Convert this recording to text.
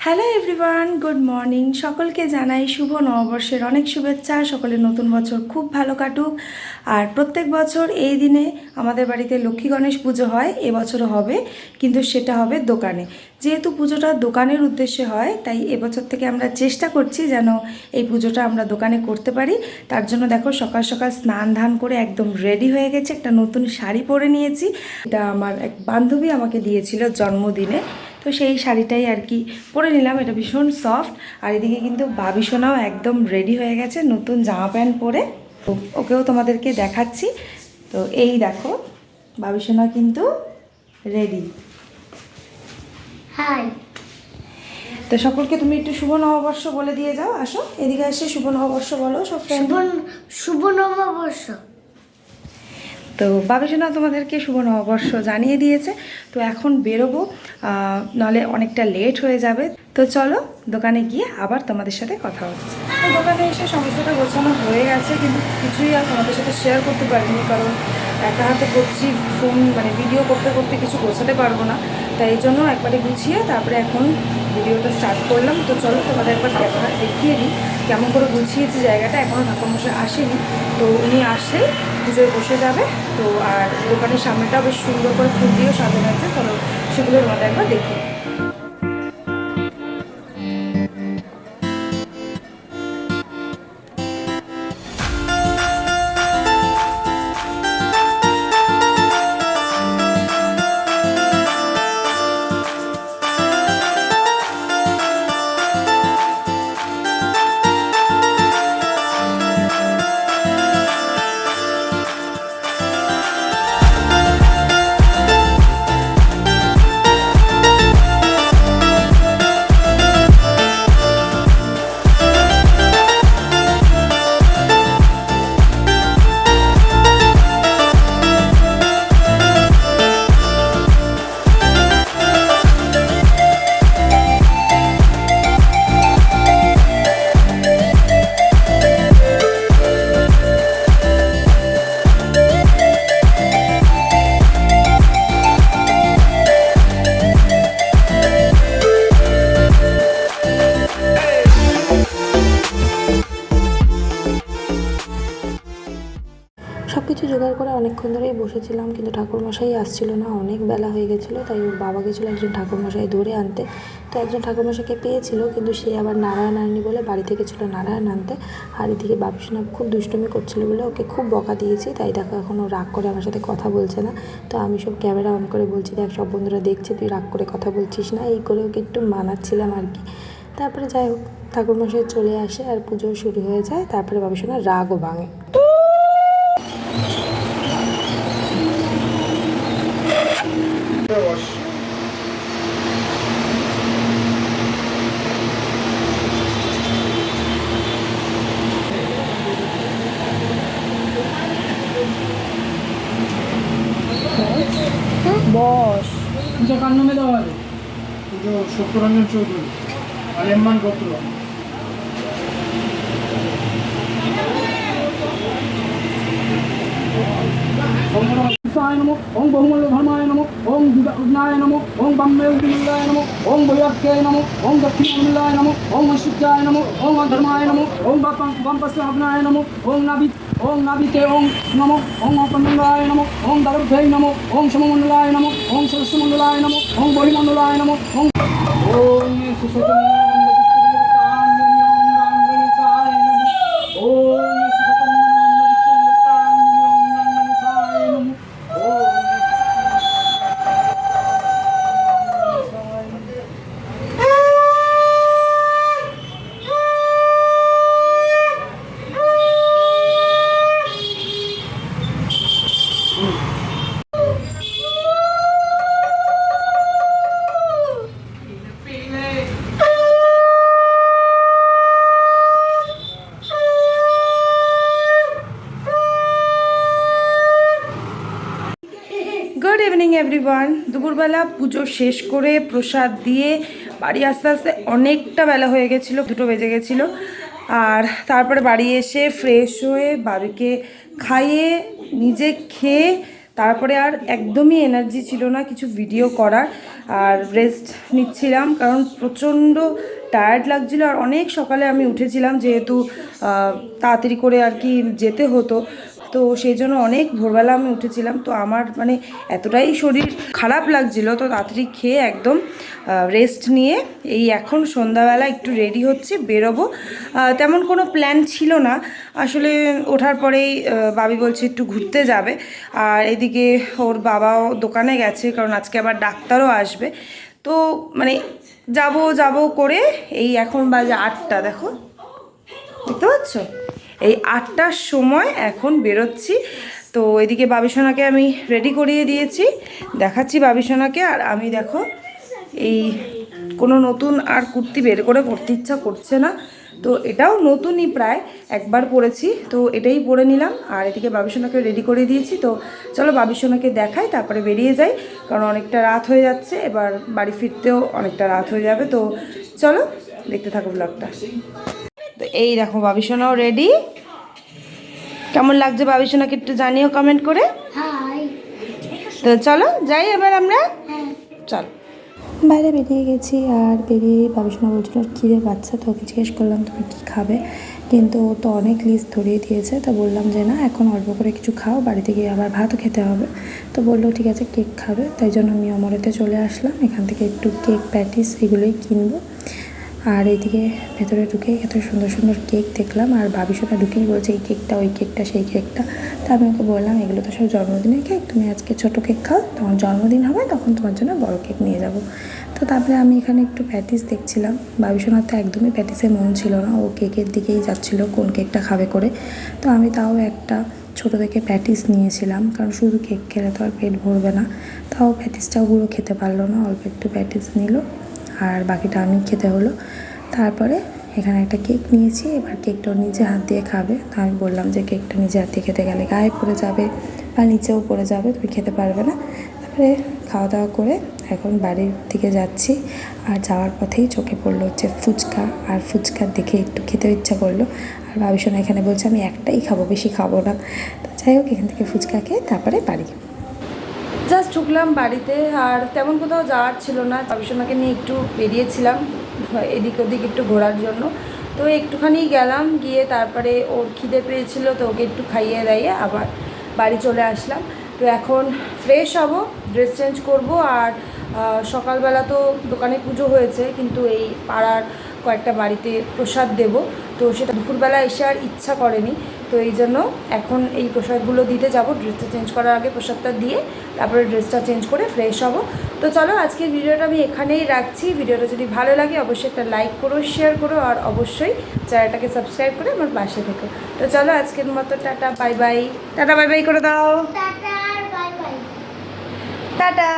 Hello everyone, good morning. সকলকে জানাই শুভ নববর্ষের অনেক শুভেচ্ছা। সকলের নতুন বছর খুব ভালো কাটুক। আর প্রত্যেক বছর এই দিনে আমাদের বাড়িতে লক্ষ্মী গণেশ পুজো হয়, এবছরও হবে, কিন্তু সেটা হবে দোকানে। যেহেতু পুজোটা দোকানের উদ্দেশ্যে হয়, তাই এবছর থেকে আমরা চেষ্টা করছি যেন এই পুজোটা আমরা দোকানে করতে পারি। তার জন্য দেখো সকাল সকাল স্নান ধান করে একদম রেডি হয়ে গেছে, একটা নতুন শাড়ি পরে নিয়েছি। এটা আমার এক বান্ধবী আমাকে দিয়েছিল জন্মদিনে, তো সেই শাড়িটাই আর কি পরে নিলাম। এটা ভীষণ সফট। আর এদিকে কিন্তু বাবি সোনাও একদম রেডি হয়ে গেছে নতুন জামা প্যান্ট পরে। তো ওকেও তোমাদেরকে দেখাচ্ছি। তো এই দেখো বাবি সোনা কিন্তু রেডি। হাই। তো সকলকে তুমি একটু শুভ নববর্ষ বলে দিয়ে যাও। আসো এদিকে এসে শুভ নববর্ষ বলো সব ফ্রেন্ড। শুভ নববর্ষ। তো বাবিসোনা তোমাদেরকে শুভ নববর্ষ জানিয়ে দিয়েছে। তো এখন বেরোবো, নাহলে অনেকটা লেট হয়ে যাবে। তো চলো দোকানে গিয়ে আবার তোমাদের সাথে কথা হচ্ছে। দোকানে এসে সমস্তটা গোছানো হয়ে গেছে, কিন্তু কিছুই আর তোমাদের সাথে শেয়ার করতে পারিনি, কারণ একা হাতে করছি, ফোন মানে ভিডিও করতে করতে কিছু গোছাতে পারবো না। তাই এই জন্য একবারে গুছিয়ে তারপরে এখন ভিডিওটা স্টার্ট করলাম। তো চলো তোমাদের একবার দেখিয়ে দিই কেমন করে গুছিয়েছি জায়গাটা। এখনও ঠাকুরমশাই আসেনি, তো উনি আসলেই পুজোয় বসে যাবে। তো আর দোকানের সামনেটাও বেশ সুন্দর করে ফুল দিয়েও সাজানো আছে। চলো সেগুলো তোমাদের একবার দেখি। সব কিছু জোগাড় করে অনেকক্ষণ ধরেই বসেছিলাম, কিন্তু ঠাকুরমশাই আসছিল না, অনেক বেলা হয়ে গেছিলো। তাই ওর বাবা গেছিলো একজন ঠাকুরমশাই ধরে আনতে। তো একজন ঠাকুরমশাইকে পেয়েছিল, কিন্তু সে আবার নারায়ণ আনেনি বলে বাড়ি থেকে ছিল নারায়ণ আনতে। আর এদিকে বাপিসোনা খুব দুষ্টুমি করছিল বলে ওকে খুব বকা দিয়েছি। তাই দেখো এখন ও রাগ করে আমার সাথে কথা বলছে না। তো আমি সব ক্যামেরা অন করে বলছি, দেখ সব বন্ধুরা দেখছে তুই রাগ করে কথা বলছিস না, এই করে ওকে একটু মানাচ্ছিলাম আর কি। তারপরে যাই হোক ঠাকুরমশাই চলে আসে আর পুজো শুরু হয়ে যায়। তারপরে বাপিসোনার রাগও ভাঙে। বস पूजा काल नामे देওয়া হবে পুজো সত্যরঞ্জন চৌধুরী আলেমান গোত্র। ओं बहुमल्ल धर्माय नमो ओं विघ्नाय नमो ओं ब्रह्मे विमल्लाय नमो ओं वैयाख्याय नमो ओं दक्षिणामूलाय नमो ओं वैशिष्ट्याय नमो ओं अधर्माय नमो ओं वामपस्य अग्नाय नमो ओं नाभिके ओं नमो ओं अपमंडलाय नमो ओं दगर्भ्यै नमो ओं सममंडलाय नमो ओं सरस्वमंडलाय नमो ओं बहिमंडलाय नमो ओं গুড ইভিনিং এভরিওয়ান। দুপুরবেলা পুজো শেষ করে প্রসাদ দিয়ে বাড়ি আস্তে আস্তে অনেকটা বেলা হয়ে গেছিলো, 2টো বেজে গেছিলো। আর তারপরে বাড়ি এসে ফ্রেশ হয়ে বাবিকে খাইয়ে নিজে খেয়ে তারপরে আর একদমই এনার্জি ছিল না কিছু ভিডিও করার, আর রেস্ট নিচ্ছিলাম কারণ প্রচণ্ড টায়ার্ড লাগছিল। আর অনেক সকালে আমি উঠেছিলাম, যেহেতু তাড়াতাড়ি করে আর কি যেতে হতো, তো সেই জন্য অনেক ভোরবেলা আমি উঠেছিলাম। তো আমার মানে এতটাই শরীর খারাপ লাগছিল, তো তাড়াতাড়ি খেয়ে একদম রেস্ট নিয়ে এই এখন সন্ধ্যাবেলা একটু রেডি হচ্ছি, বেরোবো। তেমন কোনো প্ল্যান ছিল না আসলে। ওঠার পরেই বাবি বলছে একটু ঘুরতে যাবে, আর এদিকে ওর বাবাও দোকানে গেছে কারণ আজকে আবার ডাক্তারও আসবে। তো মানে যাব করে এই এখন বাজে 8টা, দেখো দেখতে পাচ্ছ, এই 8টার সময় এখন বেরোচ্ছি। তো এদিকে বাবিসোনাকে আমি রেডি করিয়ে দিয়েছি, দেখাচ্ছি বাবিসোনাকে। আর আমি দেখো এই কোনো নতুন আর কুর্তি বের করে পরতে ইচ্ছা করছে না, তো এটাও নতুনই, প্রায় একবার পরেছি, তো এটাই পরে নিলাম। আর এদিকে বাবিসোনাকে রেডি করে দিয়েছি। তো চলো বাবিসোনাকে দেখাই, তারপরে বেরিয়ে যাই, কারণ অনেকটা রাত হয়ে যাচ্ছে, এবার বাড়ি ফিরতেও অনেকটা রাত হয়ে যাবে। তো চলো দেখতে থাকো ব্লগটা। তো এই দেখো বাবিসোনাও রেডি। কেমন লাগছে বাবিসোনাকে একটু জানিও কমেন্ট করে। হাই। তো চলো যাই এবার আমরা, চল। বাইরে বেরিয়ে গেছি, আর বেরিয়ে বাবিসোনা বলছিল খিদে পাচ্ছে, তো ওকে জিজ্ঞেস করলাম তুমি কী খাবে, কিন্তু ও তো অনেক লিস্ট ধরিয়ে দিয়েছে। তো বললাম যে না, এখন অল্প করে কিছু খাও, বাড়িতে গিয়ে আবার ভাতও খেতে হবে। তো বললো ঠিক আছে কেক খাবে, তাই জন্য আমি অমরেতে চলে আসলাম। এখান থেকে একটু কেক প্যাটিস এগুলোই কিনবো। আর এইদিকে ভেতরে ঢুকে এত সুন্দর সুন্দর কেক দেখলাম, আর বাবিসোনা ঢুকেই বলছে এই কেকটা, ওই কেকটা, সেই কেকটা। তা আমি ওকে বললাম এগুলো তো সব জন্মদিনের কেক, তুমি আজকে ছোটো কেক খাও, তখন জন্মদিন হবে তখন তোমার জন্য বড় কেক নিয়ে যাব। তো তারপরে আমি এখানে একটু প্যাটিস দেখছিলাম। বাবিসোনার তো একদমই প্যাটিসে মন ছিল না, ও কেকের দিকেই যাচ্ছিলো কোন কেকটা খাবে করে। তো আমি তাও একটা ছোটো থেকে প্যাটিস নিয়েছিলাম, কারণ শুধু কেক খেলে তো আর পেট ভরবে না। তাও প্যাটিসটাও পুরো খেতে পারলো না, অল্প একটু প্যাটিস নিল, আর বাকিটা আমি খেতে হলো। তারপরে এখানে একটা কেক নিয়েছি, এবার কেকটা নিজে হাত দিয়ে খাবে। তো আমি বললাম যে কেকটা নিজে হাত দিয়ে খেতে গেলে গায়ে পড়ে যাবে বা নিচেও পড়ে যাবে, তুমি খেতে পারবে না। তারপরে খাওয়া দাওয়া করে এখন বাড়ির দিকে যাচ্ছি, আর যাওয়ার পথেই চোখে পড়লো হচ্ছে ফুচকা, আর ফুচকা দেখে একটু খেতে ইচ্ছা করলো। আর বাবিসোনা এখানে বলছে আমি একটাই খাবো, বেশি খাবো না। তো যাই হোক, এখান থেকে ফুচকা খেয়ে তারপরে বাড়ি। জাস্ট ঢুকলাম বাড়িতে, আর তেমন কোথাও যাওয়ার ছিল না। বাবিসোনাকে নিয়ে একটু বেরিয়েছিলাম এদিক ওদিক একটু ঘোরার জন্য। তো একটুখানি গেলাম, গিয়ে তারপরে ওর খিদে পেয়েছিল, তো ওকে একটু খাইয়ে দাইয়ে আবার বাড়ি চলে আসলাম। তো এখন ফ্রেশ হব, ড্রেস চেঞ্জ করব। আর সকালবেলা তো দোকানে পুজো হয়েছে, কিন্তু এই পাড়ার কয়েকটা বাড়িতে প্রসাদ দেব, তো সেটা দুপুরবেলা এসে আর ইচ্ছা করেনি। তো এই জন্য এখন এই প্রসাদগুলো দিতে যাব, ড্রেসটা চেঞ্জ করার আগে প্রসাদটা দিয়ে তারপরে ড্রেসটা চেঞ্জ করে ফ্রেশ হব। তো চলো আজকের ভিডিওটা আমি এখানেই রাখছি। ভিডিওটা যদি ভালো লাগে অবশ্যই একটা লাইক করো, শেয়ার করো, আর অবশ্যই চ্যানেলটাকে সাবস্ক্রাইব করে আমার পাশে থেকো। তো চলো আজকের মতো tata bye bye. Tata bye bye করে দাও। Tata, bye bye. টাটা।